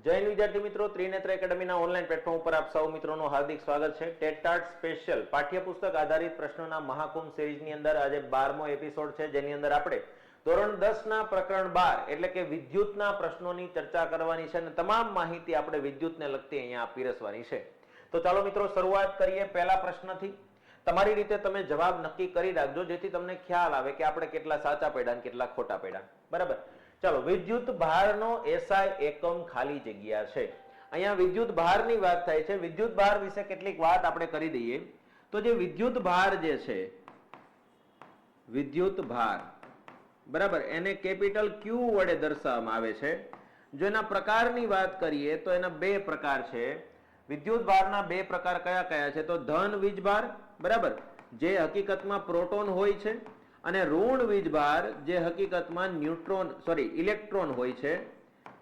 જય હિન્દ વિદ્યાર્થી મિત્રો, ત્રિનેત્ર એકેડમીના ઓનલાઈન પ્લેટફોર્મ ઉપર આપ સૌ મિત્રોનું હાર્દિક સ્વાગત છે. ટેટ ટાટ સ્પેશિયલ પાઠ્યપુસ્તક આધારિત પ્રશ્નોના મહાકુંભ સિરીઝની અંદર આજે 12મો એપિસોડ છે, જેની અંદર આપણે ધોરણ 10 ના પ્રકરણ 12 એટલે કે વિદ્યુતના પ્રશ્નોની ચર્ચા કરવાની છે અને તમામ માહિતી આપણે વિદ્યુતને લગતી અહીંયા પીરસવાની છે. તો ચાલો મિત્રો શરૂઆત કરીએ પહેલા પ્રશ્નથી. તમારી રીતે તમે જવાબ નક્કી કરી રાખજો, જેથી તમને ખ્યાલ આવે કે આપણે કેટલા સાચા પડ્યા અને કેટલા ખોટા પડ્યા. બરાબર, ચાલો. વિદ્યુત ભારનો એસઆઈ એકમ ખાલી જગ્યા છે. અહીંયા વિદ્યુત ભારની વાત થાય છે. વિદ્યુત ભાર વિશે કેટલીક વાત આપણે કરી દઈએ. તો જે વિદ્યુત ભાર જે છે, વિદ્યુત ભાર, બરાબર, એને કેપિટલ ક્યુ વડે દર્શાવવામાં આવે છે. જો એના પ્રકારની વાત કરીએ તો એના બે પ્રકાર છે. વિદ્યુત ભારના બે પ્રકાર કયા કયા છે? તો ધન વીજભાર, બરાબર, જે હકીકતમાં પ્રોટોન હોય છે, અને ઋણ વીજભાર જે હકીકતમાં ઇલેક્ટ્રોન હોય છે.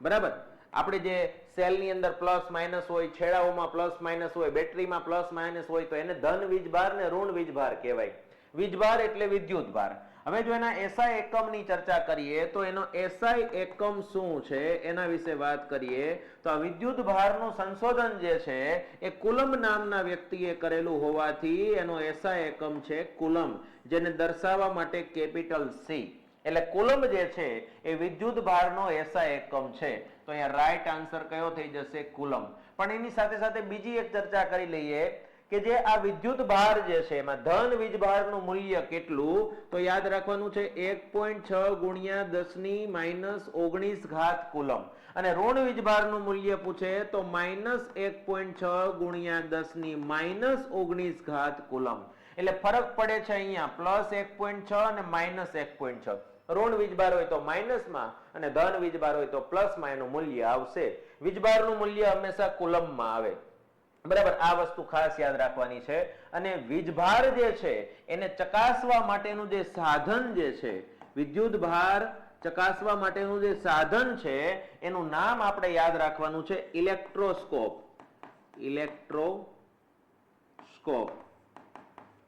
બરાબર, આપણે જે સેલની અંદર પ્લસ માઇનસ હોય, છેડાઓમાં પ્લસ માઇનસ હોય, બેટરીમાં પ્લસ માઇનસ હોય, તો એને ધન વીજભાર ને ઋણ વીજભાર કહેવાય. વીજભાર એટલે વિદ્યુત ભાર. હવે જો એના એસઆઈ એકમની ચર્ચા કરીએ તો એનો એસઆઈ એકમ શું છે એના વિશે વાત કરીએ તો આ વિદ્યુત ભારનું સંશોધન જે છે એ કુલમ્બ નામના વ્યક્તિએ કરેલું હોવાથી એનો એસઆઈ એકમ છે કુલમ્બ, જેને દર્શાવવા માટે કેપિટલ સી. એટલે કુલમ્બ જે છે એ વિદ્યુત ભારનો એસઆઈ એકમ છે. તો અહીંયા રાઈટ આન્સર કયો થઈ જશે? કુલમ્બ. પણ એની સાથે સાથે બીજી એક ચર્ચા કરી લઈએ કે જે આ વિદ્યુત ભાર જે છે એમાં ધન વીજભારનું મૂલ્ય કેટલું? તો યાદ રાખવાનું છે 1.6 ગુણ્યા 10⁻19 ઘાત કુલમ્બ. અને ઋણ વીજભારનું મૂલ્ય પૂછે તો -1.6 ગુણ્યા 10⁻19 ઘાત કુલમ્બ. એટલે ફરક પડે છે અહીંયા +1.6 અને -1.6. ઋણ વીજભાર હોય તો માઇનસમાં અને ધન વીજભાર હોય તો પ્લસમાં એનું મૂલ્ય આવશે. વીજભારનું મૂલ્ય હંમેશા કુલમ્બમાં આવે. બરાબર, આ વસ્તુ ખાસ યાદ રાખવાની છે. અને વીજભાર જે છે એને ચકાસવા માટેનું જે સાધન જે છે, વિદ્યુત ભાર ચકાસવા માટેનું જે સાધન છે એનું નામ આપણે યાદ રાખવાનું છે ઇલેક્ટ્રોસ્કોપ.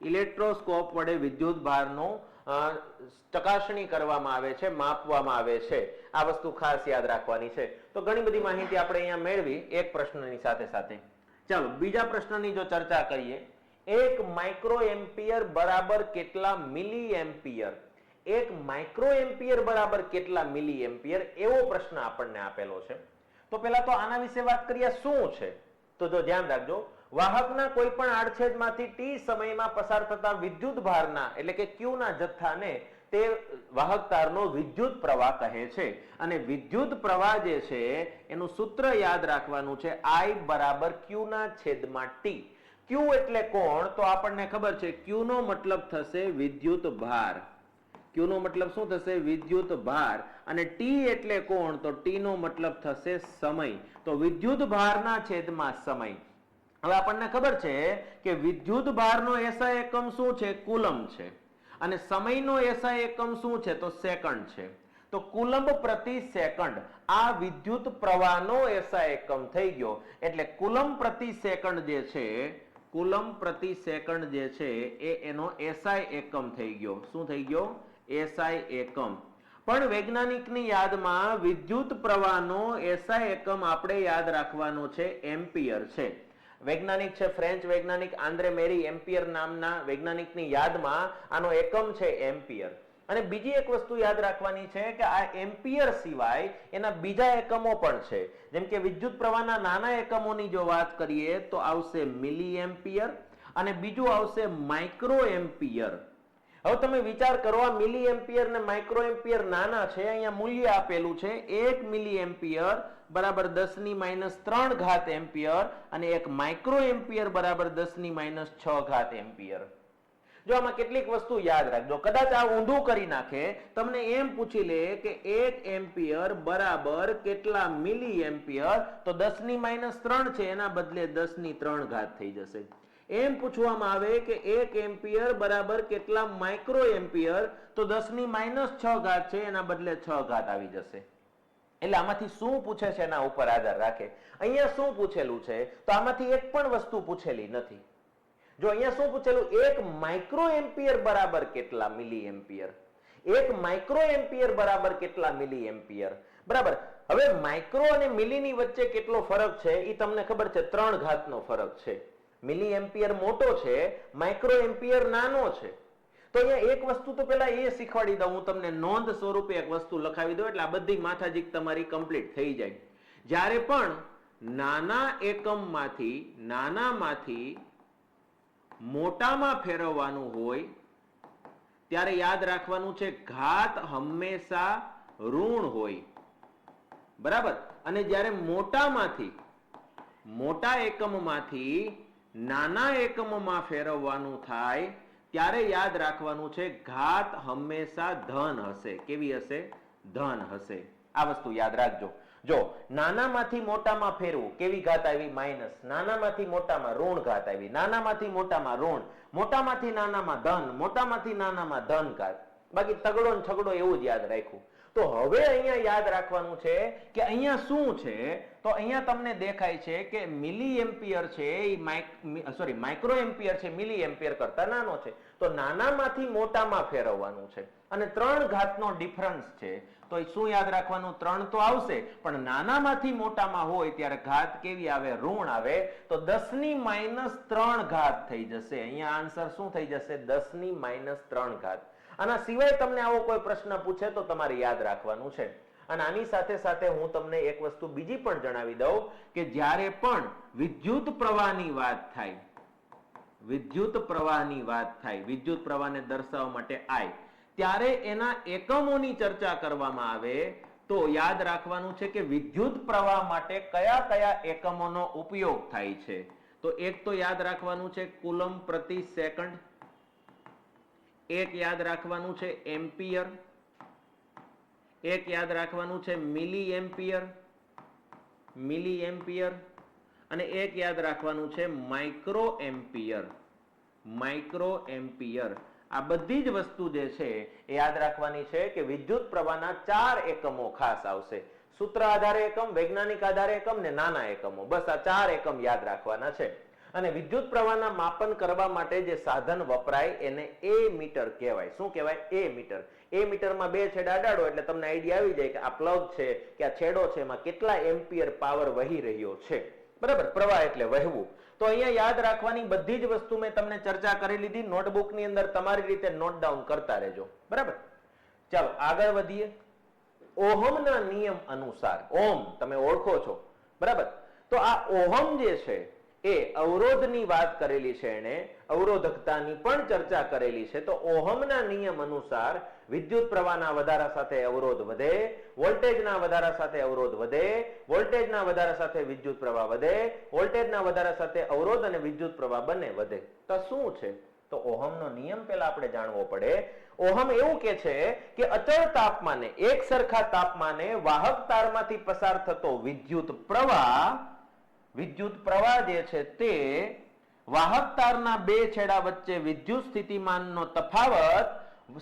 ઇલેક્ટ્રોસ્કોપ વડે વિદ્યુત ભારનું ચકાસણી કરવામાં આવે છે, માપવામાં આવે છે. આ વસ્તુ ખાસ યાદ રાખવાની છે. તો ઘણી બધી માહિતી આપણે અહીંયા મેળવી એક પ્રશ્નની સાથે સાથે. ચાલો બીજા પ્રશ્નની જો ચર્ચા કરીએ. 1 માઇક્રો એમ્પિયર બરાબર કેટલા મિલી એમ્પિયર? 1 માઇક્રો એમ્પિયર બરાબર કેટલા મિલી એમ્પિયર? એવો પ્રશ્ન આપણને આપેલો છે. તો પહેલા તો આના વિશે વાત કરીએ શું છે. તો જો ધ્યાન રાખજો, વાહકના કોઈ પણ આડછેદમાંથી t સમયમાં પસાર થતા વિદ્યુત ભારના એટલે કે q ના જથ્થાને તે વાહક તારનો વિદ્યુત પ્રવાહ કહે છે. અને વિદ્યુત પ્રવાહ જે છે એનું સૂત્ર યાદ રાખવાનું છે I બરાબર q ના છેદમાં t. q એટલે કોણ? તો આપણને ખબર છે q નો મતલબ થશે વિદ્યુત ભાર. q નો મતલબ શું થશે? વિદ્યુત ભાર. અને t એટલે કોણ? તો t નો મતલબ થશે સમય. તો વિદ્યુત ભારના છેદમાં સમય. હવે આપણને ખબર છે કે વિદ્યુત ભારનો એસઆઈ એકમ શું છે? કુલમ્બ છે. અને સમયનો એસઆઈ એકમ શું છે? તો સેકન્ડ છે. તો કુલમ્બ પ્રતિ સેકન્ડ આ વિદ્યુત પ્રવાહનો એસઆઈ એકમ થઈ ગયો. એટલે કુલમ્બ પ્રતિ સેકન્ડ જે છે, કુલમ્બ પ્રતિ સેકન્ડ જે છે એ એનો એસઆઈ એકમ થઈ ગયો. શું થઈ ગયો? એસઆઈ એકમ. પણ વૈજ્ઞાનિકની યાદમાં વિદ્યુત પ્રવાહનો એસઆઈ એકમ આપણે યાદ રાખવાનો છે એમ્પિયર છે. વૈજ્ઞાનિક છે ફ્રેન્ચ વૈજ્ઞાનિક આંદ્રે મેરી એમ્પિયર નામના વૈજ્ઞાનિકની યાદમાં આનો એકમ છે એમ્પિયર. અને બીજી એક વસ્તુ યાદ રાખવાની છે કે આ એમ્પિયર સિવાય એના બીજા એકમો પણ છે. જેમ કે વિદ્યુત પ્રવાહના નાના એકમોની જો વાત કરીએ તો આવશે મિલી એમ્પિયર અને બીજું આવશે માઇક્રો એમ્પિયર. હવે તમે વિચાર કરો, આ મિલી એમ્પિયર ને માઇક્રો એમ્પિયર નાના છે. અહીંયા મૂલ્ય આપેલું છે 1 મિલી એમ્પિયર બરાબર 10⁻³ ઘાત એમ્પિયર અને 1 માઇક્રો એમ્પિયર બરાબર 10⁻6 ઘાત એમ્પિયર. જો આમાં કેટલીક વસ્તુ યાદ રાખજો, કદાચ આ ઊંધું કરી નાખે, તમને એમ પૂછી લે કે 1 એમ્પિયર બરાબર કેટલા મિલી એમ્પિયર? તો 10⁻³ છે, એના બદલે 10⁻³ ઘાત થઈ જશે. એમ પૂછવામાં આવે કે 1 એમ્પિયર બરાબર કેટલા માઇક્રો એમ્પિયર? તો 10⁻6 ઘાત છે, એના બદલે 6 ઘાત આવી જશે. એટલે આમાંથી શું પૂછે છે એના ઉપર આધાર રાખે. અહીંયા શું પૂછેલું છે? તો આમાંથી એક પણ વસ્તુ પૂછેલી નથી. જો અહીંયા શું પૂછેલું? 1 માઇક્રો એમ્પિયર બરાબર કેટલા મિલી એમ્પિયર? 1 માઇક્રો એમ્પિયર બરાબર કેટલા મિલી એમ્પિયર? બરાબર, હવે માઇક્રો અને મિલીની વચ્ચે કેટલો ફરક છે એ તમને ખબર છે, 3 ઘાતનો ફરક છે. મિલી એમ્પિયર મોટો છે, માઇક્રો એમ્પિયર નાનો છે. તો અહીંયા એક વસ્તુ તો પેલા એ શીખવાડી દઉં, હું તમને નોંધ સ્વરૂપે એક વસ્તુ લખાવી દઉં એટલે આ બધી માથાજીક તમારી કમ્પ્લીટ થઈ જાય. જ્યારે પણ નાના એકમમાંથી મોટામાં ફેરવવાનું હોય ત્યારે યાદ રાખવાનું છે ઘાત હંમેશા ઋણ હોય, બરાબર. અને જ્યારે મોટા એકમમાંથી નાના એકમમાં ફેરવવાનું થાય ત્યારે યાદ રાખવાનું છે ઘાત હંમેશા ધન હશે. કેવી હશે? ધન હશે. આ વસ્તુ યાદ રાખજો. જો નાનામાંથી મોટામાં ફેરવું, કેવી ઘાત આવી? માઇનસ. નાનામાંથી મોટામાં ઋણ ઘાત આવી. નાનામાંથી મોટામાં ઋણ, મોટામાંથી નાનામાં ધન, મોટામાંથી નાનામાં ધન ઘાત. બાકી તગડો ને છગડો એવું જ યાદ રાખ્યું. તો હવે અહીંયા યાદ રાખવાનું છે કે અહીંયા શું છે, તો અહીંયા તમને દેખાય છે કે મિલી એમ્પિયર છે એ માઇક્રો એમ્પિયર છે મિલી એમ્પિયર કરતા નાનો છે. તો નાનામાંથી મોટામાં ફેરવવાનું છે અને 3 ઘાતનો ડિફરન્સ છે. તો શું યાદ રાખવાનું? 3 તો આવશે, પણ નાનામાંથી મોટામાં હોય ત્યારે ઘાત કેવી આવે? ઋણ આવે. તો 10⁻³ ઘાત થઈ જશે. અહીંયા આન્સર શું થઈ જશે? 10⁻³ ઘાત. આના સિવાય તમને આવો કોઈ પ્રશ્ન પૂછે તો તમારે યાદ રાખવાનું છે. અને આની સાથે સાથે હું તમને એક વસ્તુ બીજી પણ જણાવી દઉં કે જ્યારે પણ વિદ્યુત પ્રવાહની વાત થાય, વિદ્યુત પ્રવાહને દર્શાવવા માટે I, ત્યારે એના એકમોની ચર્ચા કરવામાં આવે તો યાદ રાખવાનું છે કે વિદ્યુત પ્રવાહ માટે કયા કયા એકમોનો ઉપયોગ થાય છે. તો એક તો યાદ રાખવાનું છે કુલમ પ્રતિ સેકન્ડ, એક યાદ રાખવાનું છે એમ્પિયર, એક યાદ રાખવાનું છે મિલી એમ્પિયર, અને એક યાદ રાખવાનું છે માઇક્રો એમ્પિયર. આ બધી જ વસ્તુ જે છે એ યાદ રાખવાની છે કે વિદ્યુત પ્રવાહના 4 એકમો ખાસ આવશે. સૂત્ર આધારે એકમ, વૈજ્ઞાનિક આધારે એકમ ને નાના એકમો. બસ આ 4 એકમ યાદ રાખવાના છે. અને વિદ્યુત પ્રવાહના માપન કરવા માટે જે સાધન વપરાય એને એ મીટર કહેવાય. શું કહેવાય? એ મીટર. એ મીટરમાં 2 છેડા અડાડો એટલે તમને આઈડિયા આવી જાય કે આ પ્લગ છે કે આ છેડો છે, એમાં કેટલા એમ્પિયર પાવર વહી રહ્યો છે. બરાબર? પ્રવાહ એટલે વહેવું. તો અહીંયા યાદ રાખવાની બધી જ વસ્તુ મેં તમને ચર્ચા કરી લીધી. નોટબુકની અંદર તમારી રીતે નોટ ડાઉન કરતા રહેજો. બરાબર? ચાલો આગળ વધીએ. ઓહમના નિયમ અનુસાર, ઓહમ તમે ઓળખો છો, બરાબર? તો આ ઓહમ જે છે એ અવરોધની વાત કરેલી છે, એને અવરોધકતાની પણ ચર્ચા કરેલી છે. તો ઓહમના નિયમ અનુસાર વિદ્યુત પ્રવાહના વધારા સાથે અવરોધ વધે, વોલ્ટેજના વધારા સાથે અવરોધ વધે, વોલ્ટેજના વધારા સાથે વિદ્યુત પ્રવાહ વધે, વોલ્ટેજના વધારા સાથે અવરોધ અને વિદ્યુત પ્રવાહ બંને વધે. તો શું છે? તો ઓહમનો નિયમ પહેલા આપણે જાણવો પડે. ઓહમ એવું કે છે કે અચળ તાપમાને, એક સરખા તાપમાને વાહક તારમાંથી પસાર થતો વિદ્યુત પ્રવાહ જે છે તે વાહક તારના 2 છેડા વચ્ચે વિદ્યુત સ્થિતિમાનનો તફાવત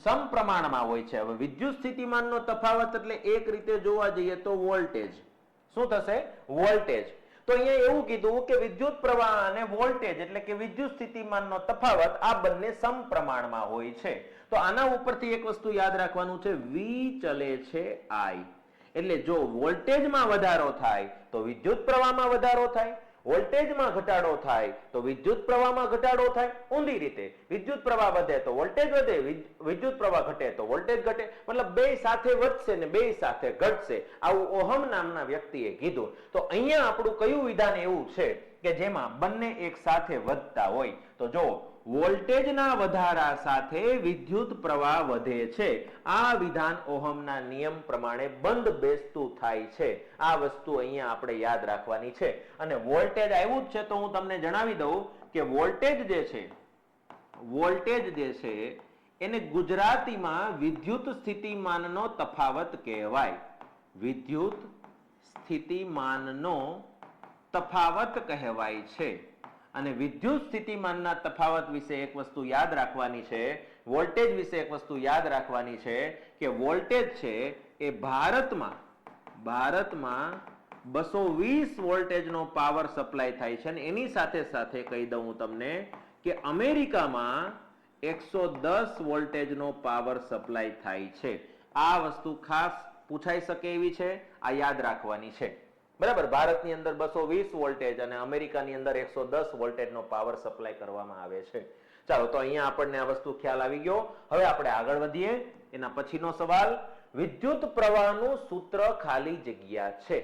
સમપ્રમાણમાં હોય છે. હવે વિદ્યુત સ્થિતિમાનનો તફાવત એટલે એક રીતે જોવા જઈએ તો વોલ્ટેજ. શું થશે? વોલ્ટેજ. તો અહીંયા એવું કીધું કે વિદ્યુત પ્રવાહ અને વોલ્ટેજ એટલે કે વિદ્યુત સ્થિતિમાનનો તફાવત આ બંને સમપ્રમાણમાં હોય છે. તો આના ઉપરથી એક વસ્તુ યાદ રાખવાનું છે, V ચલે છે I. એટલે જો વોલ્ટેજમાં વધારો થાય તો વિદ્યુત પ્રવાહમાં વધારો થાય, વોલ્ટેજમાં ઘટાડો થાય તો વિદ્યુત પ્રવાહમાં ઘટાડો થાય. ઊંધી રીતે વિદ્યુત પ્રવાહ વધે તો વોલ્ટેજ વધે, વિદ્યુત પ્રવાહ ઘટે તો વોલ્ટેજ ઘટે. મતલબ બે સાથે વધશે ને બે સાથે ઘટશે. આવું ઓહમ નામના વ્યક્તિએ કીધું. તો અહીંયા આપણું કયું વિધાન એવું છે કે જેમાં બંને એક સાથે વધતા હોય? તો જો વોલ્ટેજના વધારા સાથે વિદ્યુત પ્રવાહ વધે છે. આ વિધાન ઓહમના નિયમ પ્રમાણે બંધ બેસતું થાય છે. આ વસ્તુ અહીંયા આપણે યાદ રાખવાની છે. અને વોલ્ટેજ આવ્યું જ છે તો હું તમને જણાવી દઉં કે વોલ્ટેજ જે છે એને ગુજરાતીમાં વિદ્યુત સ્થિતિમાનનો તફાવત કહેવાય. વિદ્યુત સ્થિતિમાનનો તફાવત કહેવાય છે. અને વિદ્યુત સ્થિતિમાનના તફાવત વિશે એક વસ્તુ યાદ રાખવાની છે, વોલ્ટેજ વિશે એક વસ્તુ યાદ રાખવાની છે કે વોલ્ટેજ છે એ ભારતમાં 220 વોલ્ટેજનો પાવર સપ્લાય થાય છે. અને એની સાથે સાથે કહી દઉં હું તમને કે અમેરિકામાં 110 વોલ્ટેજનો પાવર સપ્લાય થાય છે. આ વસ્તુ ખાસ પૂછાઈ શકે એવી છે, આ યાદ રાખવાની છે. બરાબર, ભારતની અંદર 220 વોલ્ટેજ અને અમેરિકાની અંદર 110 વોલ્ટેજનો પાવર સપ્લાય કરવામાં આવે છે. ચાલો, તો અહીંયા આપણને આ વસ્તુ ખ્યાલ આવી ગયો. હવે આપણે આગળ વધીએ. એના પછીનો સવાલ, વિદ્યુત પ્રવાહનું સૂત્ર ખાલી જગ્યા છે.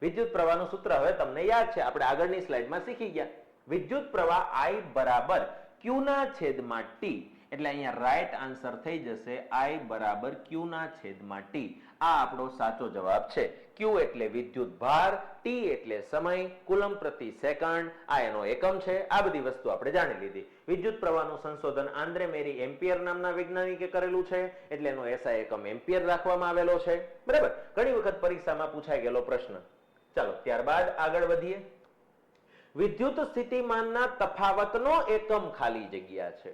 વિદ્યુત પ્રવાહનું સૂત્ર હવે તમને યાદ છે, આપણે આગળની સ્લાઇડમાં શીખી ગયા. વિદ્યુત પ્રવાહ I બરાબર Q ના છેદમાં T, એટલે અહીંયા રાઈટ આન્સર થઈ જશે I બરાબર Q ના છેદમાં T. આ આપણો સાચો જવાબ છે. Q એટલે વિદ્યુત ભાર, T એટલે સમય, કુલમ પ્રતિ સેકન્ડ આ એનો એકમ છે. આ બધી વસ્તુ આપણે જાણી લીધી. વિદ્યુત પ્રવાહનું સંશોધન આન્દ્રે મેરી એમ્પિયર નામના વૈજ્ઞાનિકે કરેલું છે, એટલે એનો SI એકમ એમ્પિયર રાખવામાં આવેલો છે. બરાબર, ઘણી વખત પરીક્ષામાં પૂછાઈ ગયેલો પ્રશ્ન. ચાલો, ત્યારબાદ આગળ વધીએ. વિદ્યુત સ્થિતિમાનના તફાવતનો એકમ ખાલી જગ્યા છે.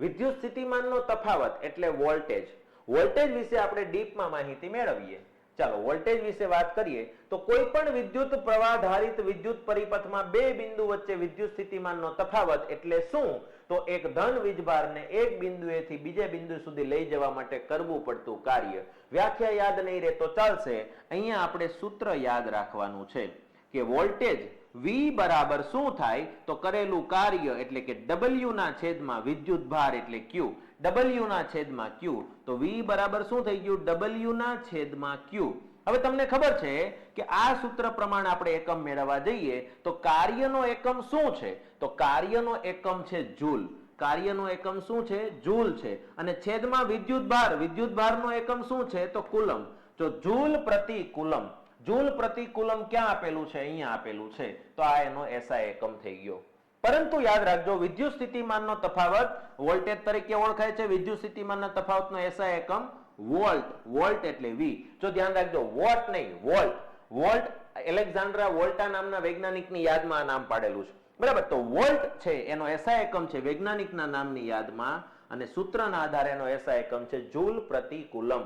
વિદ્યુત સ્થિતિમાનનો તફાવત એટલે વોલ્ટેજ. વોલ્ટેજ વિશે આપણે ડીપમાં માહિતી મેળવીએ. ચાલો, વોલ્ટેજ વિશે વાત કરીએ તો કોઈ પણ વિદ્યુત પ્રવાહધારિત વિદ્યુત પરિપથમાં બે બિંદુ વચ્ચે વિદ્યુત સ્થિતિમાનનો તફાવત એટલે શું? તો એક ધન વીજભારને એક બિંદુએથી બીજે બિંદુ સુધી લઈ જવા માટે કરવું પડતું કાર્ય. વ્યાખ્યા યાદ નહીં રહે તો ચાલશે. અહીંયા આપણે સૂત્ર યાદ રાખવાનું છે કે વોલ્ટેજ V બરાબર શું થાય? તો કરેલું કાર્ય એટલે કે W ના છેદમાં વિદ્યુત ભાર એટલે Q. W ના છેદમાં Q, તો V બરાબર શું થઈ ગયું? W ના છેદમાં Q. હવે તમને ખબર છે કે આ સૂત્ર પ્રમાણે આપણે એકમ મેળવવા જઈએ તો કાર્યનો એકમ શું છે? તો કાર્યનો એકમ છે જૂલ. કાર્યનો એકમ શું છે? જૂલ છે. અને છેદમાં વિદ્યુત ભારનો એકમ શું છે? તો કુલમ. તો જૂલ પ્રતિ કુલમ. જૂલ પ્રતિ કુલમ ક્યાં આપેલું છે? અહીંયા આપેલું છે. તો આ એનો SI એકમ થઈ ગયો. પરંતુ યાદ રાખજો, વિદ્યુત સ્થિતિમાનનો તફાવત વોલ્ટેજ તરીકે ઓળખાય છે. વિદ્યુત સ્થિતિમાનના તફાવતનો SI એકમ વોલ્ટ. વોલ્ટ એટલે V. જો ધ્યાન રાખજો, વોટ નહીં, વોલ્ટ. વોલ્ટ એલેક્ઝાન્ડ્રા વોલ્ટા નામના વૈજ્ઞાનિકની યાદમાં આ નામ પાડેલું છે. બરાબર, તો વોલ્ટ છે એનો SI એકમ છે વૈજ્ઞાનિકના નામની યાદમાં, અને સૂત્રના આધારે એનો SI એકમ છે જૂલ પ્રતિ કુલમ.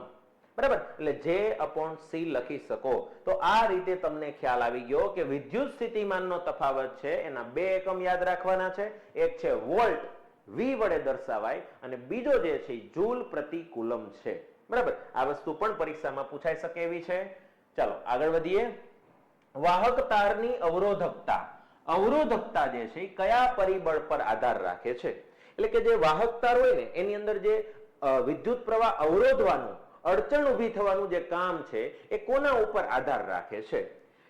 બરાબર, એટલે J/C લખી શકો. તો આ રીતે તમને ખ્યાલ આવી ગયો કે વિદ્યુત સ્થિતિમાનનો તફાવત છે એના બે એકમ યાદ રાખવાના છે. એક છે વોલ્ટ, V વડે દર્શાવાય, અને બીજો જે છે જૂલ પ્રતિ કુલમ છે. બરાબર, આ વસ્તુ પણ પરીક્ષામાં પૂછાઈ શકે એવી છે. ચાલો આગળ વધીએ. વાહક તારની અવરોધકતા. અવરોધકતા જે છે કયા પરિબળ પર આધાર રાખે છે? એટલે કે જે વાહક તાર હોય ને એની અંદર જે વિદ્યુત પ્રવાહ અવરોધવાનું, અડચણ ઊભી થવાનું જે કામ છે એ કોના ઉપર આધાર રાખે છે?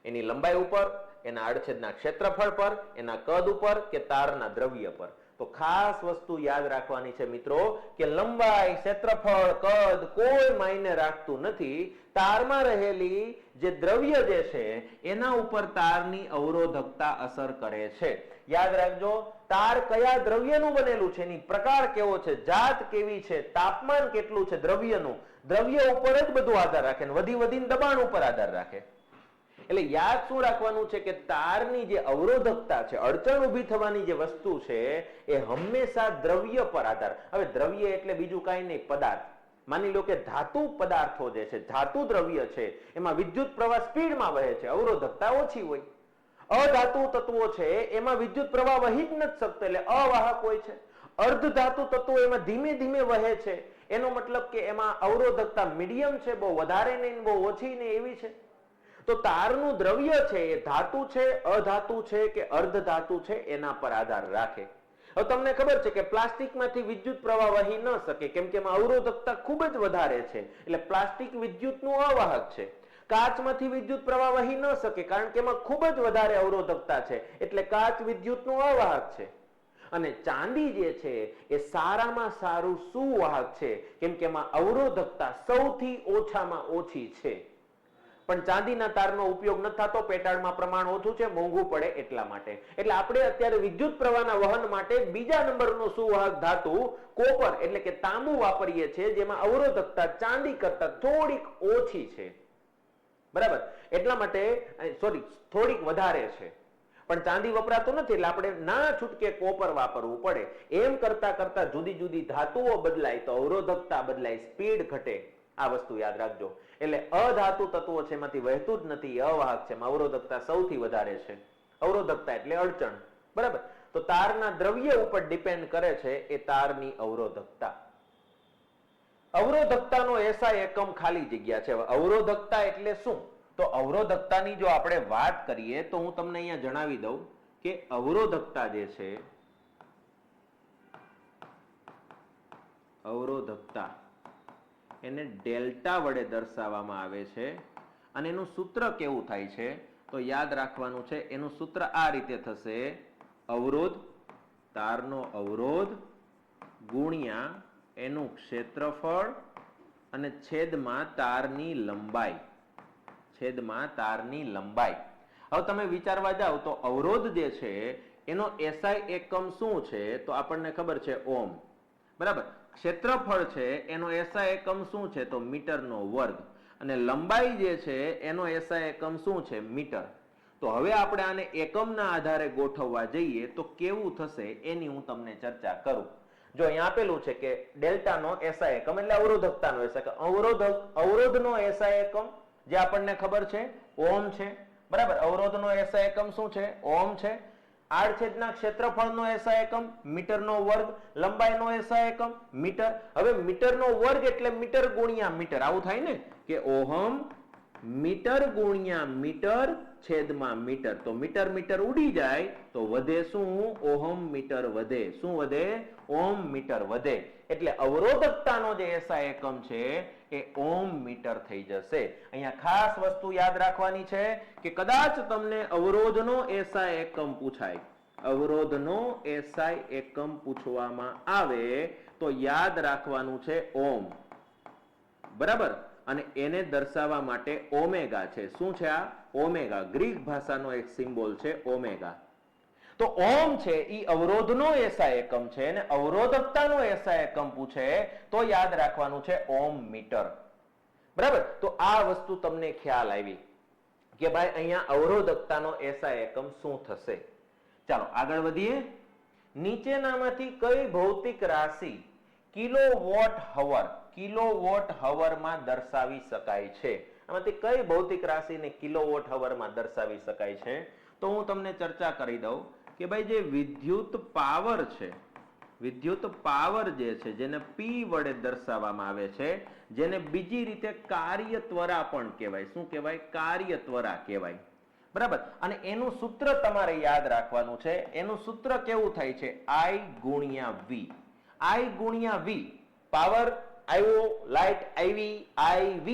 એની લંબાઈ ઉપર, એના આડછેદના ક્ષેત્રફળ પર, એના કદ ઉપર કે તારના દ્રવ્ય પર? તો ખાસ વસ્તુ યાદ રાખવાની છે મિત્રો કે લંબાઈ, ક્ષેત્રફળ, કદ કોઈ માયને રાખતું નથી. તારમાં રહેલી જે દ્રવ્ય જે છે એના ઉપર તારની અવરોધકતા અસર કરે છે. યાદ રાખજો, તાર કયા દ્રવ્યનું બનેલું છે, એની પ્રકાર કેવો છે, જાત કેવી છે, તાપમાન કેટલું છે દ્રવ્યનું, દ્રવ્ય ઉપર જ બધું આધાર રાખે, વધી વધીને દબાણ ઉપર આધાર રાખે. એટલે યાદ શું રાખવાનું છે કે તારની જે અવરોધકતા છે, અડચણ ઊભી થવાની જે વસ્તુ છે એ હંમેશા દ્રવ્ય પર આધાર. હવે દ્રવ્ય એટલે બીજું કાંઈ નહીં, પદાર્થ. માની લો કે ધાતુ પદાર્થો જે છે, ધાતુ દ્રવ્ય છે, એમાં વિદ્યુત પ્રવાહ સ્પીડમાં વહે છે, અવરોધકતા ઓછી હોય. અધાતુ તત્વો છે એમાં વિદ્યુત પ્રવાહ વહી જ નથી શકતો, એટલે અવાહક હોય છે. અર્ધ ધાતુ તત્વો એમાં ધીમે ધીમે વહે છે, એનો મતલબ કે એમાં અવરોધકતા મીડિયમ છે, બહુ વધારે નહીં બહુ ઓછી નહીં એવી છે. તો તારનું દ્રવ્ય છે એ ધાતુ છે, અધાતુ છે કે અર્ધ ધાતુ છે એના પર આધાર રાખે. હવે તમને ખબર છે કે પ્લાસ્ટિકમાંથી વિદ્યુત પ્રવાહ વહી ન શકે, કેમ કે એમાં અવરોધકતા ખૂબ જ વધારે છે, એટલે પ્લાસ્ટિક વિદ્યુતનું અવાહક છે. કાચમાંથી વિદ્યુત પ્રવાહ વહી ન શકે, કારણ કે એમાં ખૂબ જ વધારે અવરોધકતા છે, એટલે કાચ વિદ્યુતનું અવાહક છે. અને ચાંદી જે છે એ સારામાં સારું સુવાહક છે, કેમ કે એમાં અવરોધકતા સૌથી ઓછામાં ઓછી છે. પણ ચાંદીના તારનો ઉપયોગ ન થતો, પેટાળમાં પ્રમાણ ઓછું છે, મોંઘું પડે એટલા માટે. એટલે આપણે અત્યારે વિદ્યુત પ્રવાહના વહન માટે બીજા નંબરનો સુવાહક ધાતુ કોપર એટલે કે તાંબુ વાપરીએ છીએ, જેમાં અવરોધકતા ચાંદી કરતા થોડીક ઓછી છે. બરાબર, એટલા માટે થોડીક વધારે છે, પણ ચાંદી વપરાતું નથી, એટલે આપણે ના છૂટકે કોપર વાપરવું પડે. એમ કરતા કરતા જુદી જુદી ધાતુઓ બદલાય તો અવરોધકતા બદલાય, સ્પીડ ઘટે. આ વસ્તુ યાદ રાખજો. એટલે અધાતુ તત્વો છે એમાંથી વહેતું જ નથી, અવાહક છે, અવરોધકતા સૌથી વધારે છે. અવરોધકતા એટલે અડચણ. બરાબર, તો તારના દ્રવ્ય ઉપર ડિપેન્ડ કરે છે એ તારની અવરોધકતા. અવરોધકતાનો એસઆઈ એકમ ખાલી જગ્યા છે. અવરોધકતા એટલે શું? તો અવરોધકતાની જો આપણે વાત કરીએ તો હું તમને અહીંયા જણાવી દઉં કે અવરોધકતા જે છે, અવરોધકતા એને ડેલ્ટા વડે દર્શાવવામાં આવે છે. અને એનું સૂત્ર કેવું થાય છે તો યાદ રાખવાનું છે, એનું સૂત્ર આ રીતે થશે: અવરોધ, તારનો અવરોધ ગુણ્યા એનું ક્ષેત્રફળ અને છેદમાં તારની લંબાઈ, છેદમાં તારની લંબાઈ. હવે તમે વિચારવા જાઓ તો અવરોધ જે છે એનો એસઆઈ એકમ શું છે તો આપણને ખબર છે ઓમ, બરાબર. ક્ષેત્રફળ છે એનો એસઆઈ એકમ શું છે તો મીટરનો વર્ગ, અને લંબાઈ જે છે એનો એસઆઈ એકમ શું છે મીટર. તો હવે આપણે આને એકમના આધારે ગોઠવવા જઈએ તો કેવું થશે એની હું તમને ચર્ચા કરું. જો અહીંયા આપેલું છે કે ડેલ્ટાનો એસઆઈ એકમ એટલે અવરોધકતાનો એસઆઈ એકમ. અવરોધનો એસઆઈ એકમ જે આપણને ખબર છે ઓમ છે, બરાબર. અવરોધનો એસઆઈ એકમ શું છે? ઓમ છે. આડછેદના ક્ષેત્રફળનો એસઆઈ એકમ મીટરનો વર્ગ, લંબાઈનો એસઆઈ એકમ મીટર. હવે મીટરનો વર્ગ એટલે મીટર ગુણ્યા મીટર, આવું થાય ને કે ઓહમ મીટર ગુણ્યા મીટર છેદમાં મીટર. તો મીટર મીટર ઉડી જાય તો વધે શું? ઓહમ મીટર વધે. શું વધે? ઓમ મીટર વધે. એટલે અવરોધકતાનો જે એસઆઈ એકમ છે એ ઓમ મીટર થઈ જશે. અહીંયા ખાસ વસ્તુ યાદ રાખવાની છે કે કદાચ તમને અવરોધનો એસઆઈ એકમ પૂછાય, અવરોધનો એસઆઈ એકમ પૂછવામાં આવે તો યાદ રાખવાનું છે ઓમ, બરાબર. અને એને દર્શાવવા માટે ઓમેગા છે. શું છે આ? ઓમેગા. ગ્રીક ભાષાનો એક સિમ્બોલ છે ઓમેગા. તો ઓમ છે ઈ અવરોધનો એસઆઈ એકમ છે, અને અવરોધકતાનો એસઆઈ એકમ પૂછે તો યાદ રાખવાનું છે ઓમ મીટર, બરાબર. તો આ વસ્તુ તમને ખ્યાલ આવી કે ભાઈ અહીંયા અવરોધકતાનો એસઆઈ એકમ શું થશે. ચાલો આગળ વધીએ. નીચેનામાંથી કઈ ભૌતિક રાશિ કિલોવોટ હવર, કિલોવોટ હવરમાં દર્શાવી શકાય છે? આમાંથી કઈ ભૌતિક રાશિને કિલોવોટ હવરમાં દર્શાવી શકાય છે? તો હું તમને ચર્ચા કરી દઉં કે ભાઈ જે વિદ્યુત પાવર છે, વિદ્યુત પાવર જે છે જેને પી વડે દર્શાવવામાં આવે છે, જેને બીજી રીતે કાર્ય ત્વરા પણ કહેવાય. શું કહેવાય? કાર્ય ત્વરા કહેવાય, બરાબર. અને એનું સૂત્ર તમારે યાદ રાખવાનું છે. એનું સૂત્ર કેવું થાય છે? I ગુણ્યા V. I ગુણ્યા V. પાવર આવ્યો, લાઇટ આવી, IV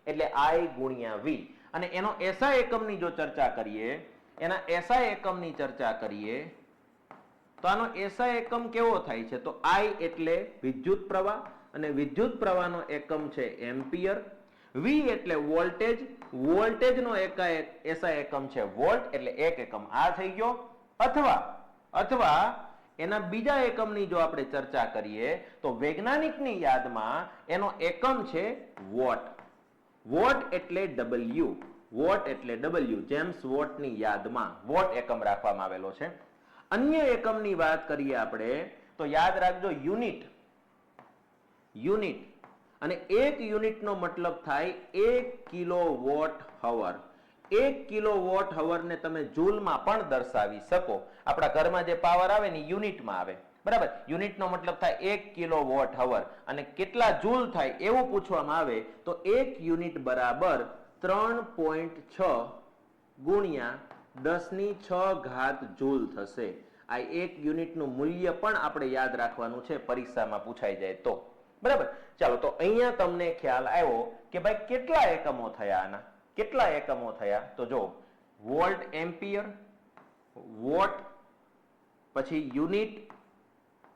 એટલે I ગુણ્યા V. અને એનો એસઆઈ એકમની જો ચર્ચા કરીએ, એના એસઆઈ એકમની ચર્ચા કરીએ તો આનો એસઆઈ એકમ કેવો થાય છે? તો I એટલે વિદ્યુત પ્રવાહ, અને વિદ્યુત પ્રવાહનો એકમ છે એમ્પિયર. V એટલે વોલ્ટેજ, વોલ્ટેજનો એસઆઈ એકમ છે વોલ્ટ, એટલે એક એકમ આ થઈ ગયો. અથવા એના બીજા એકમની જો આપણે ચર્ચા કરીએ તો વૈજ્ઞાનિકની યાદમાં એનો એકમ છે વોટ. વોટ એટલે W, વોટ એટલે W. જેમ્સ વોટની યાદમાં વોટ એકમ રાખવામાં આવેલો છે. અન્ય એકમની વાત કરીએ આપણે તો યાદ રાખજો યુનિટ. યુનિટ અને એક યુનિટનો મતલબ થાય 1 કિલોવોટ હવર. 1 કિલોવોટ હવરને તમે જૂલમાં પણ દર્શાવી શકો. આપણા ઘરમાં જે પાવર આવે ને યુનિટમાં આવે, બરાબર. યુનિટનો મતલબ થાય 1 કિલોવોટ હવર, અને કેટલા જૂલ થાય એવું પૂછવામાં આવે તો 1 યુનિટ બરાબર 3.6 ગુણ્યા 10⁶ જૂલ થશે. આ એક યુનિટનું મૂલ્ય પણ આપણે યાદ રાખવાનું છે, પરીક્ષામાં પૂછાઈ જાય તો, બરાબર. ચાલો, તો અહીંયા તમને ખ્યાલ આવ્યો કે ભાઈ કેટલા એકમો થયા આના, કેટલા એકમો થયા? તો જો વોલ્ટ, એમ્પિયર, વોટ, પછી યુનિટ,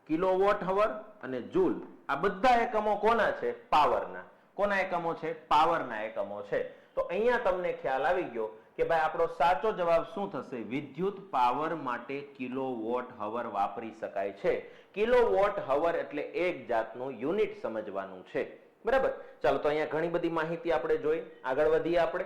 કિલોવોટ હવર અને જૂલ. આ બધા એકમો કોના છે? પાવરના. કોના એકમો છે? પાવરના એકમો છે. તો અહીંયા તમને ખ્યાલ આવી ગયો કે ભાઈ આપણો સાચો જવાબ શું થશે? વિદ્યુત પાવર માટે કિલોવોટ હવર વાપરી શકાય છે. કિલોવોટ હવર એટલે એક જાતનું યુનિટ સમજવાનું છે, બરાબર. ચાલો, તો અહીંયા ઘણી બધી માહિતી આપણે જોઈ. આગળ વધીએ આપણે.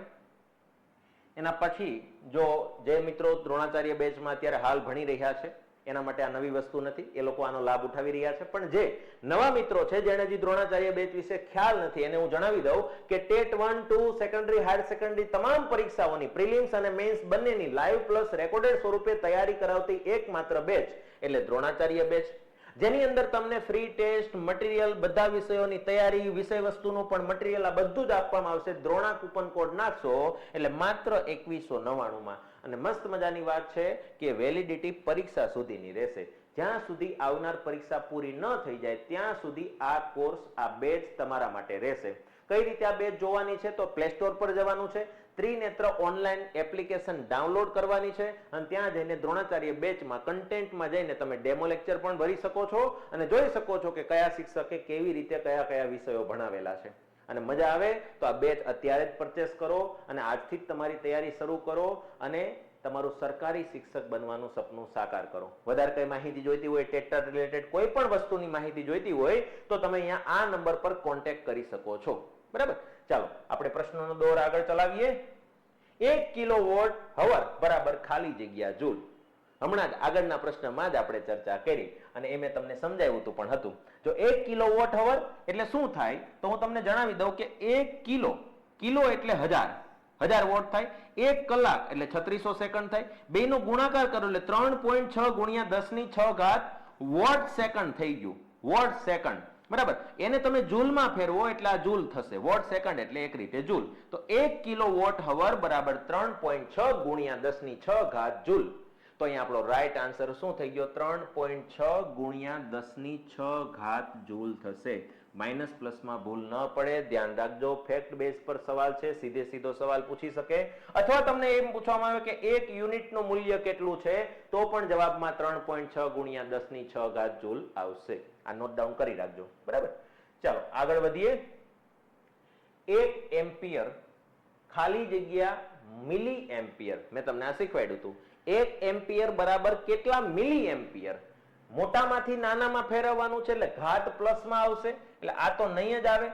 એના પછી જો જે મિત્રો દ્રોણાચાર્ય બેચમાં અત્યારે હાલ ભણી રહ્યા છે એના માટે આ નવી વસ્તુ નથી, એ લોકો આનો લાભ ઉઠાવી રહ્યા છે. પણ જે નવા મિત્રો છે જેને હજી દ્રોણાચાર્ય બેચ વિશે ખ્યાલ નથી એને હું જણાવી દઉં કે ટેટ 1, 2, સેકન્ડરી, હાયર સેકન્ડરી તમામ પરીક્ષાઓની પ્રિલિમ્સ અને મેન્સ બંનેની લાઈવ પ્લસ રેકોર્ડેડ સ્વરૂપે તૈયારી કરાવતી એકમાત્ર બેચ એટલે દ્રોણાચાર્ય બેચ. જેની અંદર તમને ફ્રી ટેસ્ટ, મટીરિયલ, બધા વિષયોની તૈયારી, વિષય વસ્તુનું પણ મટીરિયલ આ બધું જ આપવામાં આવશે. દ્રોણા કૂપન કોડ નાખશો એટલે માત્ર 2199 માં. અને મસ્ત મજાની વાત છે કે વેલિડિટી પરીક્ષા સુધીની રહેશે. જ્યાં સુધી આવનાર પરીક્ષા પૂરી ન થઈ જાય ત્યાં સુધી આ કોર્સ, આ બેચ તમારા માટે રહેશે. કઈ રીતે આ બેચ જોવાની છે? તો પ્લે સ્ટોર પર જવાનું છે, ત્રિનેત્ર ઓનલાઈન એપ્લિકેશન ડાઉનલોડ કરવાની છે અને ત્યાં જઈને દ્રોણાચાર્ય બેચમાં કન્ટેન્ટમાં જઈને તમે ડેમો લેક્ચર પણ ભરી શકો છો અને જોઈ શકો છો કે કયા શિક્ષકે કેવી રીતે કયા કયા વિષયો ભણાવેલા છે. અને મજા આવે તો આ બેચ અત્યારે જ પરચેસ કરો અને આજથી જ તમારી તૈયારી શરૂ કરો અને તમારું સરકારી શિક્ષક બનવાનું સપનું સાકાર કરો. વધારે કઈ માહિતી જોઈતી હોય, ટેટ રિલેટેડ કોઈ પણ વસ્તુની માહિતી જોઈતી હોય તો તમે અહીંયા આ નંબર પર કોન્ટેક્ટ કરી શકો છો. બરાબર, ચાલો આપણે પ્રશ્નનો દોર આગળ ચલાવીએ. 1 કિલોવોટ હવર બરાબર ખાલી જગ્યા જૂલ. હમણાં જ આગળના પ્રશ્નમાં જ આપણે ચર્ચા કરી અને એ મેં તમને સમજાવ્યું હતું પણ હતું. જો 1 કિલોવોટ હવર એટલે શું થાય તો હું તમને જણાવી દઉં કે 1 કિલો એટલે 1000 વોટ થાય. 1 કલાક એટલે 3600 સેકન્ડ થાય. બેનો ગુણાકાર કરો એટલે 3.6 ગુણ્યા 10⁶ વોટ સેકન્ડ થઈ ગયું. વોટ સેકન્ડ, બરાબર. એને તમે જૂલમાં ફેરવો એટલે આ જૂલ થશે. વોટ સેકન્ડ એટલે એક રીતે જૂલ. તો 1 કિલોવોટ હવર બરાબર 3.6 ગુણ્યા 10⁶ જૂલ. તો અહીંયા આપણો રાઈટ આન્સર શું થઈ ગયો? 3.6 ગુણ્યા 10⁶ જૂલ થશે. માઇનસ પ્લસમાં ભૂલ ન પડે, ધ્યાન રાખજો. ફેક્ટ બેઝ પર સવાલ છે, સીધો સવાલ પૂછી શકે. અથવા તમને એમ પૂછવામાં આવે કે 1 યુનિટનું મૂલ્ય કેટલું છે તો પણ જવાબમાં 3.6 ગુણ્યા 10⁶ જૂલ આવશે. આ નોટ ડાઉન કરી રાખજો. બરાબર, ચાલો આગળ વધીએ. 1 એમ્પિયર ખાલી જગ્યા મિલી એમ્પિયર. મેં તમને આ શીખવાડ્યું હતું. 1 એમ્પિયર બરાબર કેટલા મિલી એમ્પિયર? મોટામાંથી નાનામાં ફેરવવાનું છે એટલે ઘાત પ્લસમાં આવશે. એટલે આ તો નહીં જ આવે.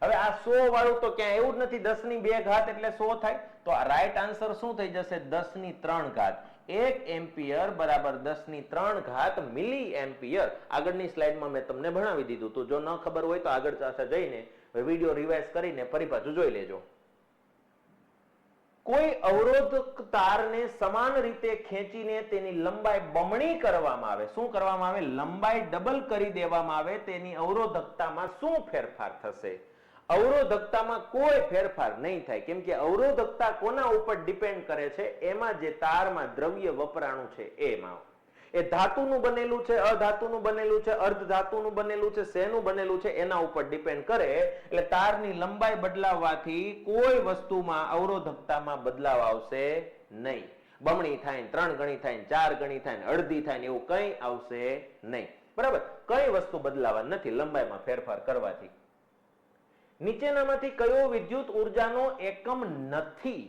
હવે આ 100 વાળું તો ક્યાં એવું જ નથી. 10⁵ એટલે 100 થાય. તો આ રાઈટ આન્સર શું થઈ જશે? 10⁵. 1 એમ્પિયર બરાબર 10⁵ મિલી એમ્પિયર. આગળની સ્લાઇડમાં મેં તમને ભણાવી દીધું તો જો ન ખબર હોય તો આગળ પાછા જઈને વિડીયો રિવાઇઝ કરીને ફરી પાછું જોઈ લેજો. કોઈ અવરોધક તારને સમાન રીતે ખેંચીને તેની લંબાઈ બમણી કરવામાં આવે. શું કરવામાં આવે? લંબાઈ ડબલ કરી દેવામાં આવે. તેની અવરોધકતામાં શું ફેરફાર થશે? અવરોધકતામાં કોઈ ફેરફાર નહીં થાય. કેમ કે અવરોધકતા કોના ઉપર ડિપેન્ડ કરે છે? એમાં જે તારમાં દ્રવ્ય વપરાણું છે એમાં. એ ધાતુનું બનેલું છે, અધાતુનું બનેલું છે, અર્ધ ધાતુનું બનેલું છે, શેનું બનેલું છે એના ઉપર ડિપેન્ડ કરે. એટલે તારની લંબાઈ બદલાવવાથી કોઈ વસ્તુમાં અવરોધકતામાં બદલાવ આવશે નહીં. બમણી થાય, 3 ગણી થાય, 4 ગણી થાય, અડધી થાય એવું કંઈ આવશે નહીં. બરાબર, કઈ વસ્તુ બદલાવા નથી લંબાઈમાં ફેરફાર કરવાથી. નીચેનામાંથી કયો વિદ્યુત ઉર્જાનો એકમ નથી?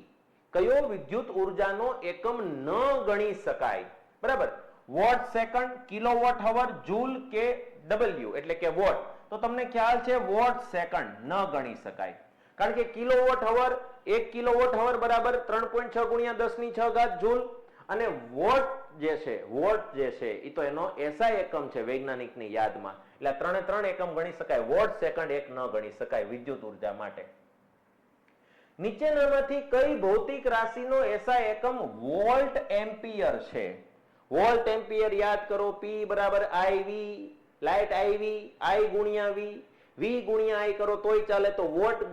કયો વિદ્યુત ઉર્જાનો એકમ ન ગણી શકાય? બરાબર, watt second, kilowatt hour, joule કે ડબલ્યુ એટલે કે વોટ. તો તમને ખ્યાલ છે વોટ સેકન્ડ ન ગણી શકાય. કારણ કે કિલોવોટ હવર, 1 કિલોવોટ હવર બરાબર 3.6 ગુણ્યા 10⁶ જૂલ. અને વોટ જે છે એ તો એનો એસઆઈ એકમ છે વૈજ્ઞાનિકની યાદમાં. એટલે 3 એકમ ગણી શકાય. વોટ સેકન્ડ એક ન ગણી શકાય વિદ્યુત ઉર્જા માટે. નીચેનામાંથી કઈ ભૌતિક રાશિનો એસઆઈ એકમ વોલ્ટ એમ્પિયર છે? વોલ્ટ એમ્પિયર યાદ કરો. P બરાબર IV, લાઇટ IV, I ગુણ્યા V, V ગુણ્યા I કરો તોય ચાલે, તો વોલ્ટ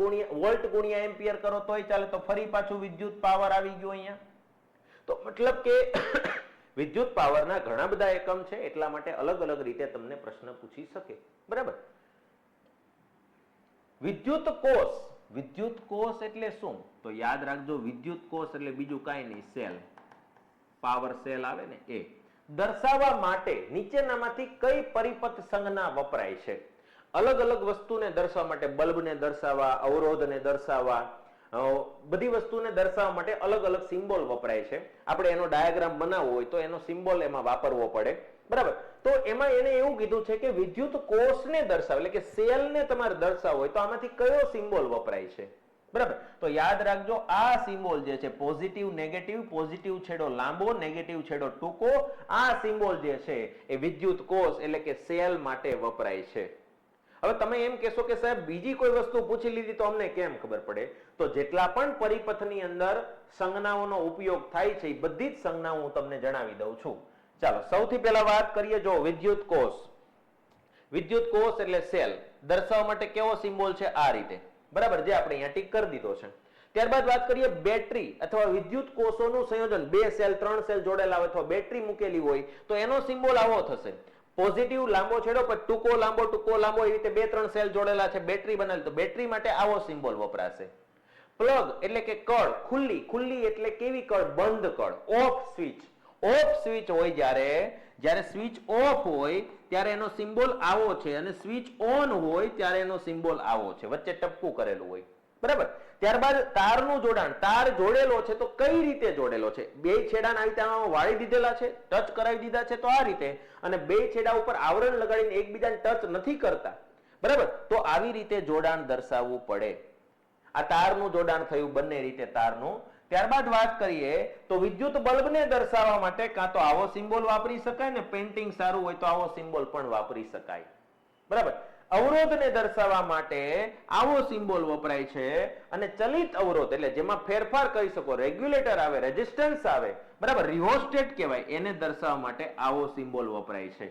ગુણ્યા એમ્પિયર કરો તોય ચાલે. તો ફરી પાછું વિદ્યુત પાવર આવી ગયો અહીંયા. તો મતલબ કે વિદ્યુત પાવરના ઘણા બધા એકમ છે એટલા માટે અલગ અલગ રીતે તમને પ્રશ્ન પૂછી શકે. બરાબર, વિદ્યુત કોષ. વિદ્યુત કોષ એટલે શું? તો યાદ રાખજો, વિદ્યુત કોષ એટલે બીજું કાંઈ નહીં, સેલ. પાવર સેલ આવે ને એ. દર્શાવવા માટે નીચેનામાંથી કઈ પરિપથ સંજ્ઞા વપરાય છે? અલગ અલગ વસ્તુને દર્શાવવા માટે, બલ્બને દર્શાવવા, અવરોધને દર્શાવવા, બધી વસ્તુને દર્શાવવા માટે અલગ અલગ સિમ્બોલ વપરાય છે. આપણે એનો ડાયાગ્રામ બનાવવો હોય તો એનો સિમ્બોલ એમાં વાપરવો પડે. બરાબર, તો એમાં એને એવું કીધું છે કે વિદ્યુત કોષને દર્શાવે એટલે કે સેલને તમારે દર્શાવવો હોય તો આમાંથી કયો સિમ્બોલ વપરાય છે? બરાબર, તો યાદ રાખજો આ સિમ્બોલ જે છે પોઝિટિવ નેગેટિવ, પોઝિટિવ છેડો લાંબો, નેગેટિવ છેડો ટૂંકો, આ સિમ્બોલ જે છે એ વિદ્યુત કોષ એટલે કે સેલ માટે વપરાય છે. હવે તમે એમ કહેશો કે સાહેબ બીજી કોઈ વસ્તુ પૂછી લીધી તો અમને કેમ ખબર પડે? તો જેટલા પણ પરિપથની અંદર સંજ્ઞાઓનો ઉપયોગ થાય છે એ બધી જ સંજ્ઞાઓ હું તમને જણાવી દઉં છું. ચાલો સૌથી પહેલા વાત કરીએ. જો વિદ્યુત કોષ, વિદ્યુત કોષ એટલે સેલ દર્શાવવા માટે કેવો સિમ્બોલ છે આ રીતે, બરાબર, જે આપણે અહીંયા ટીક કરી દીધો છે. ત્યારબાદ વાત કરીએ બેટરી અથવા વિદ્યુત કોષોનું સંયોજન, 2 સેલ 3 સેલ જોડેલા હોય અથવા બેટરી મૂકેલી હોય તો એનો સિમ્બોલ આવો થશે. પોઝિટિવ લાંબો છેડો પર ટૂંકો લાંબો એવી રીતે 2-3 સેલ જોડેલા છે, બેટરી બનાવેલી, તો બેટરી માટે આવો સિમ્બોલ વપરાશે. પ્લગ એટલે કે કળ, ખુલ્લી એટલે કેવી કળ? બંધ કળ. ઓફ સ્વિચ હોય જ્યારે સ્વિચ ઓફ હોય ત્યારે એનો સિમ્બોલ આવો છે અને સ્વિચ ઓન હોય ત્યારે એનો સિમ્બોલ આવો છે, વચ્ચે ટપકું કરેલું હોય, બરાબર. ત્યારબાદ તારનું જોડાણ, તાર જોડેલો છે તો કઈ રીતે જોડેલો છે? બે છેડાને આવી રીતે વાળી દીધેલા છે, ટચ કરાવી દીધા છે તો આ રીતે, અને બે છેડા ઉપર આવરણ લગાડીને એકબીજાને ટચ નથી કરતા, બરાબર, તો આવી રીતે જોડાણ દર્શાવવું પડે. આ તારનું જોડાણ થયું બંને રીતે તારનું. ત્યારબાદ વાત કરીએ તો વિદ્યુત બલ્બને દર્શાવવા માટે કાં તો આવો સિમ્બોલ વાપરી શકાય ને પેઇન્ટિંગ સારું હોય તો આવો સિમ્બોલ પણ વાપરી શકાય, બરાબર. અવરોધને દર્શાવવા માટે આવો સિમ્બોલ વપરાય છે, અને ચલિત અવરોધ એટલે જેમાં ફેરફાર કરી શકો, રેગ્યુલેટર આવે, રેઝિસ્ટન્સ આવે, બરાબર, રિહોસ્ટેટ કહેવાય, એને દર્શાવવા માટે આવો સિમ્બોલ વપરાય છે.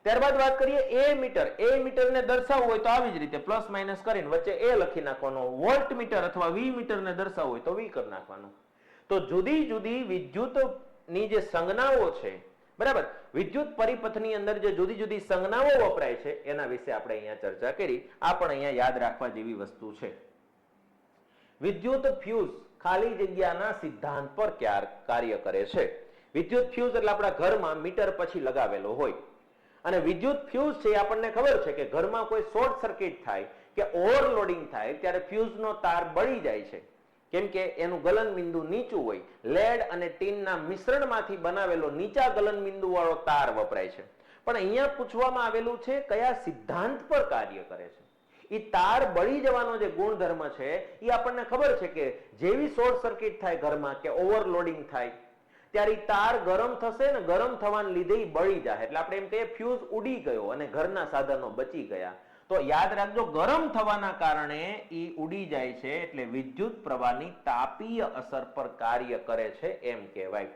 ત્યારબાદ વાત કરીએ એ મીટરને દર્શાવવું હોય તો આવી જ રીતે પ્લસ માઇનસ કરીને વચ્ચે એ લખી નાખવાનો. વોલ્ટ મીટર અથવા વી મીટરને દર્શાવવું હોય તો વી કરી નાખવાનું. તો જુદી જુદી વિદ્યુતની જે સંજ્ઞાઓ છે, બરાબર, વિદ્યુત પરિપથની અંદર જે જુદી જુદી સંજ્ઞાઓ વપરાય છે એના વિશે આપણે અહીંયા ચર્ચા કરી. આ પણ અહીંયા યાદ રાખવા જેવી વસ્તુ છે. વિદ્યુત ફ્યુઝ ખાલી જગ્યાના સિદ્ધાંત પર કાર્ય કરે છે. વિદ્યુત ફ્યુઝ એટલે આપણા ઘરમાં મીટર પછી લગાવેલો હોય, અને વિદ્યુત ફ્યુઝ છે આપણને ખબર છે કે ઘરમાં કોઈ શોર્ટ સર્કિટ થાય કે ઓવરલોડિંગ થાય ત્યારે ફ્યુઝનો તાર બળી જાય છે, કેમ કે એનું ગલન બિંદુ નીચું હોય. લેડ અને ટીનના મિશ્રણમાંથી બનાવેલો નીચા ગલન બિંદુ વાળો તાર વપરાય છે. પણ અહીંયા પૂછવામાં આવેલું છે કયા સિદ્ધાંત પર કાર્ય કરે છે. એ તાર બળી જવાનો જે ગુણધર્મ છે એ આપણને ખબર છે કે જેવી શોર્ટ સર્કિટ થાય ઘરમાં કે ઓવરલોડિંગ થાય ત્યારે તાર ગરમ થશે ને ગરમ થવાને લીધે બળી જાય, એટલે આપણે એમ કહીએ ફ્યુઝ ઉડી ગયો અને ઘરના સાધનો બચી ગયા. તો યાદ રાખજો, ગરમ થવાના કારણે ઈ ઉડી જાય છે એટલે વિદ્યુત પ્રવાહની તાપીય અસર પર કાર્ય કરે છે એમ કહેવાય.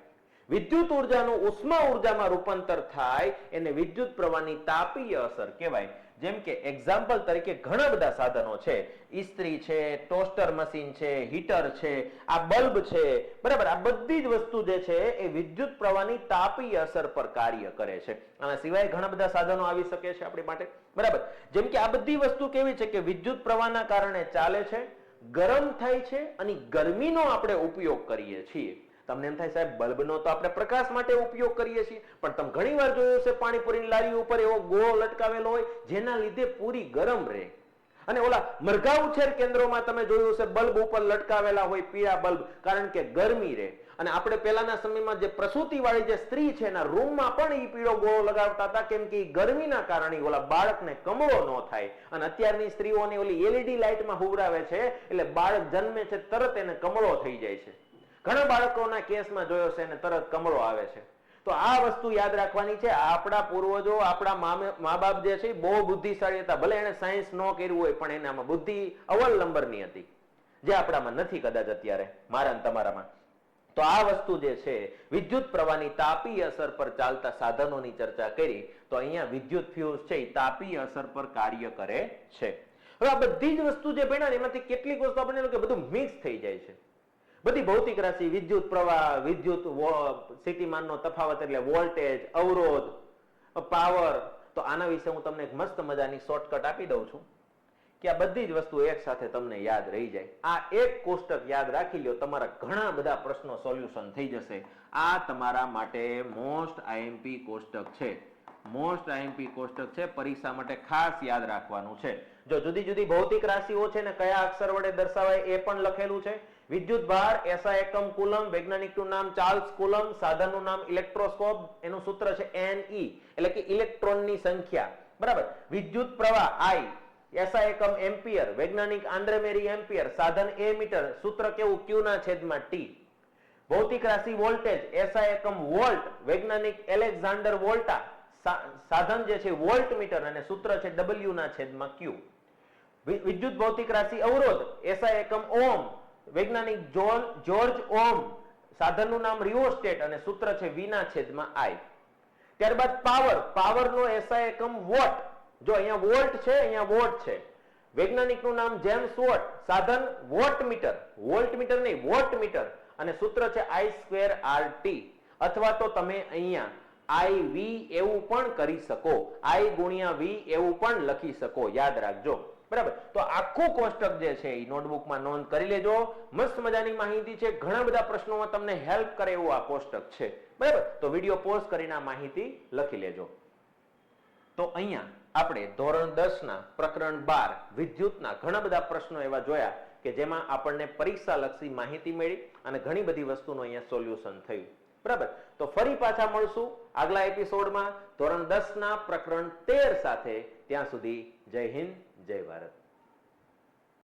વિદ્યુત ઉર્જાનું ઉષ્મા ઉર્જામાં રૂપાંતર થાય એને વિદ્યુત પ્રવાહની તાપીય અસર કહેવાય. જેમ કે એક્ઝામ્પલ તરીકે ઘણા બધા સાધનો છે, ઇસ્ત્રી છે, ટોસ્ટર મશીન છે, હીટર છે, આ બલ્બ છે, બરાબર, આ બધી જ વસ્તુ જે છે એ વિદ્યુત પ્રવાહની તાપીય અસર પર કાર્ય કરે છે. આના સિવાય ઘણા બધા સાધનો આવી શકે છે આપણી માટે, બરાબર. જેમ કે આ બધી વસ્તુ કેવી છે કે વિદ્યુત પ્રવાહના કારણે ચાલે છે, ગરમ થાય છે અને ગરમીનો આપણે ઉપયોગ કરીએ છીએ. તમને એમ થાય સાહેબ બલ્બનો તો આપણે પ્રકાશ માટે ઉપયોગ કરીએ છીએ, પણ તમે ઘણી વાર જોયું છે પાણીપુરીની લારી ઉપર એવો ગોળો લટકાવેલો હોય જેના લીધે પૂરી ગરમ રહે. અને ઓલા મરઘા ઉછેર કેન્દ્રોમાં તમે જોયું છે બલ્બ ઉપર લટકાવેલા હોય પીળા બલ્બ, કારણ કે ગરમી રહે. અને આપણે પહેલાના સમયમાં જે પ્રસૂતિ વાળી જે સ્ત્રી છે એના રૂમમાં પણ એ પીળો ગોળો લગાવતા હતા, કેમ કે ગરમીના કારણે ઓલા બાળકને કમળો ન થાય. અને અત્યારની સ્ત્રીઓને ઓલી એલઈડી લાઇટમાં હુવરાવે છે એટલે બાળક જન્મે છે તરત એને કમળો થઈ જાય છે. ઘણા બાળકોના કેસમાં જોયો છે અને તરત કમળો આવે છે. તો આ વસ્તુ યાદ રાખવાની છે. આપણા પૂર્વજો, આપણા મા બાપ જે છે બહુ બુદ્ધિશાળી હતા, ભલે એને સાયન્સ ન કર્યું હોય પણ એનામાં બુદ્ધિ અવ્વલ નંબરની હતી, જે આપણામાં નથી કદાચ અત્યારે મારા ને તમારામાં. તો આ વસ્તુ જે છે વિદ્યુત પ્રવાહની તાપીય અસર પર ચાલતા સાધનોની ચર્ચા કરી. તો અહીંયા વિદ્યુત ફ્યુઝ છે એ તાપીય અસર પર કાર્ય કરે છે. હવે આ બધી જ વસ્તુ જે ભણ્યા એમાંથી કેટલીક વસ્તુ આપણને બધું મિક્સ થઈ જાય છે. બધી ભૌતિક રાશિ, વિદ્યુત પ્રવાહ, વિદ્યુત સ્થિતિમાનનો તફાવત એટલે વોલ્ટેજ, અવરોધ, પાવર. તો આના વિશે હું તમને એક મસ્ત મજાની શોર્ટકટ આપી દઉં છું કે આ બધી જ વસ્તુ એક સાથે તમને યાદ રહી જાય. આ એક કોષ્ટક યાદ રાખી લ્યો, તમારા ઘણા બધા પ્રશ્નો સોલ્યુશન થઈ જશે. આ તમારા માટે મોસ્ટ આઈએમપી કોષ્ટક છે. મોસ્ટ આઈએમપી કોષ્ટક છે, પરીક્ષા માટે ખાસ યાદ રાખવાનું છે. જો જુદી જુદી ભૌતિક રાશિઓ છે ને કયા અક્ષર વડે દર્શાવાય એ પણ લખેલું છે. વિદ્યુત ભાર, એસઆઈ એકમ કુલમ, વૈજ્ઞાનિકનું નામ ચાર્લ્સ કુલમ, સાધનનું નામ ઇલેક્ટ્રોસ્કોપ, એનું સૂત્ર છે Ne એટલે કે ઇલેક્ટ્રોનની સંખ્યા, બરાબર. વિદ્યુત પ્રવાહ I, એસઆઈ એકમ એમ્પિયર, વૈજ્ઞાનિક આંદ્રે મેરી એમ્પિયર, સાધન એ મીટર, સૂત્ર કેવું Q ના છેદમાં T. ભૌતિક રાશિ વોલ્ટેજ, એસઆઈ એકમ વોલ્ટ, વૈજ્ઞાનિક એલેક્ઝાન્ડર વોલ્ટા, સાધન જે છે વોલ્ટ મીટર અને સૂત્ર છે W ના છેદમાં Q. વિદ્યુત ભૌતિક રાશિ અવરોધ, એસઆઈ એકમ ઓમ, વૈજ્ઞાનિક જ્યોર્જ ઓમ, સાધનનું નામ રિઓસ્ટેટ અને સૂત્ર છે V ના છેદમાં I. ત્યારબાદ પાવર, પાવરનો એસઆઈ એકમ વોટ, જો અહીંયા વોલ્ટ છે, અહીંયા વોટ છે. વૈજ્ઞાનિકનું નામ જેમ્સ વોટ, સાધન વોટમીટર, વોલ્ટમીટર નહીં વોટમીટર, અને સૂત્ર છે I²RT. અથવા તો તમે અહીંયા IV એવું પણ કરી શકો, I ગુણ્યા V એવું પણ લખી શકો, યાદ રાખજો. બરાબર, તો આખું કોષ્ટક જે છે એ નોટબુકમાં નોંધ કરી લેજો. મસ્ત મજાની માહિતી છે, ઘણા બધા પ્રશ્નોમાં તમને હેલ્પ કરે એવું આ કોષ્ટક છે. બરાબર, તો વિડીયો પોઝ કરીને આ માહિતી લખી લેજો. તો અહીંયા આપણે ધોરણ 10 ના પ્રકરણ 12 વિદ્યુતના ઘણા બધા પ્રશ્નો એવા જોયા કે જેમાં આપણને પરીક્ષા લક્ષી માહિતી મળી અને ઘણી બધી વસ્તુનું અહીંયા સોલ્યુશન થયું. બરાબર, તો ફરી પાછા મળશું આગલા એપિસોડમાં ધોરણ 10 ના પ્રકરણ 13 સાથે. ત્યાં સુધી જય હિન્દ, જય ભારત.